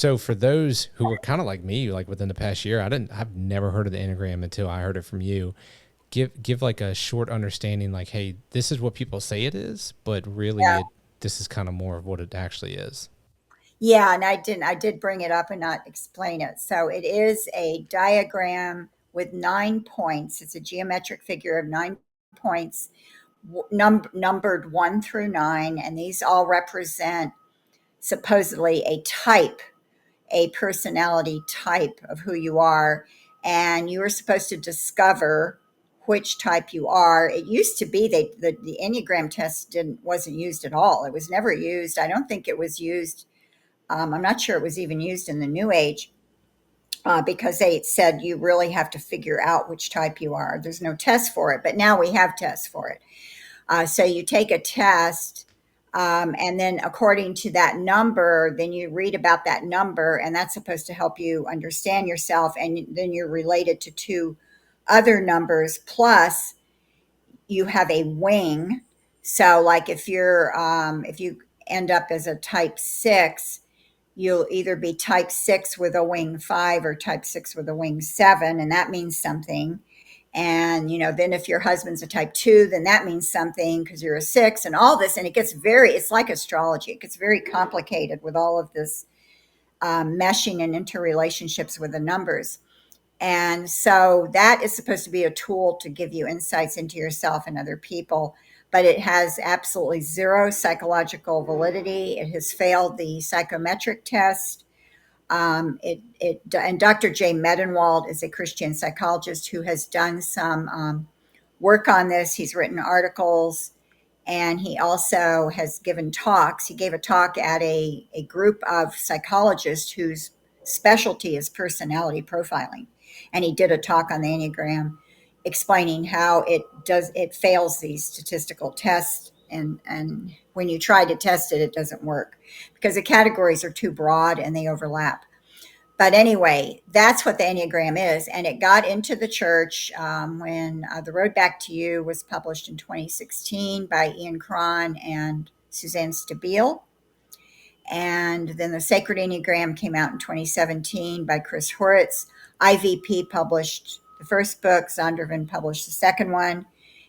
So for those who were kind of like me, like within the past year, I've never heard of the Enneagram until I heard it from you. Give like a short understanding, like, hey, this is what people say it is, but really, this is kind of more of what it actually is. Yeah, and I did bring it up and not explain it. So it is a diagram with 9 points. It's a geometric figure of 9 points, numbered 1 through 9, and these all represent supposedly a type, a personality type of who you are, and you are supposed to discover which type you are. It used to be the Enneagram test didn't wasn't used at all. It was never used. I don't think it was used. I'm not sure it was even used in the New Age, because they said you really have to figure out which type you are. There's no test for it, but now we have tests for it. So you take a test, and then according to that number, then you read about that number, and that's supposed to help you understand yourself. And then you're related to two other numbers, plus you have a wing. So, like if you end up as a type 6, you'll either be type 6 with a wing 5 or type 6 with a wing 7, and that means something. And then if your husband's a type 2, then that means something because you're a 6, and all this. And it's like astrology. It gets very complicated with all of this, meshing and interrelationships with the numbers. And so that is supposed to be a tool to give you insights into yourself and other people, but it has absolutely zero psychological validity. It has failed the psychometric test. And Dr. Jay Medenwald is a Christian psychologist who has done some, work on this. He's written articles, and he also has given talks. He gave a talk at a group of psychologists whose specialty is personality profiling. And he did a talk on the Enneagram explaining how it fails these statistical tests. And when you try to test it, it doesn't work because the categories are too broad and they overlap. But anyway, that's what the Enneagram is. And it got into the church, when The Road Back to You was published in 2016 by Ian Cron and Suzanne Stabile. And then the Sacred Enneagram came out in 2017 by Chris Horitz. IVP published the first book, Zondervan published the second one.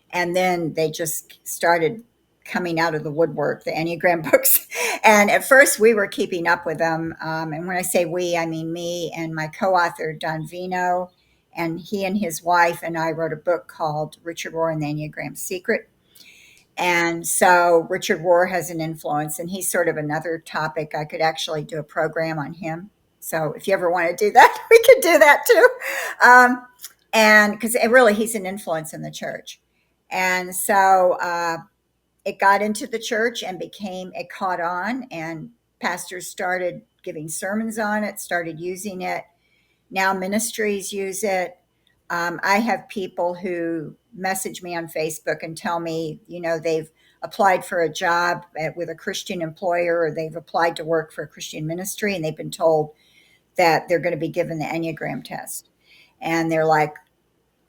And then they just started coming out of the woodwork, the Enneagram books. And at first we were keeping up with them. And when I say we, I mean me and my co-author, Don Vino. And he and his wife and I wrote a book called Richard Rohr and the Enneagram Secret. And so Richard Rohr has an influence, and he's sort of another topic. I could actually do a program on him. So if you ever want to do that, we could do that too. And because really, he's an influence in the church. And so it got into the church and it caught on, and pastors started giving sermons on it, started using it. Now ministries use it. I have people who message me on Facebook and tell me, they've applied for a job with a Christian employer, or they've applied to work for a Christian ministry, and they've been told that they're going to be given the Enneagram test. And they're like,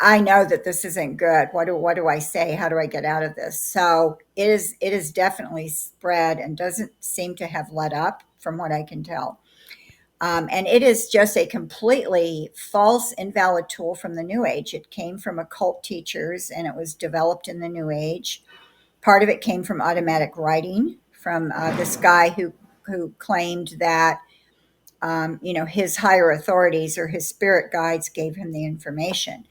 I know that this isn't good. What do I say? How do I get out of this? So it is definitely spread and doesn't seem to have let up from what I can tell. And it is just a completely false, invalid tool from the New Age. It came from occult teachers and it was developed in the New Age. Part of it came from automatic writing from this guy who claimed that his higher authorities or his spirit guides gave him the information.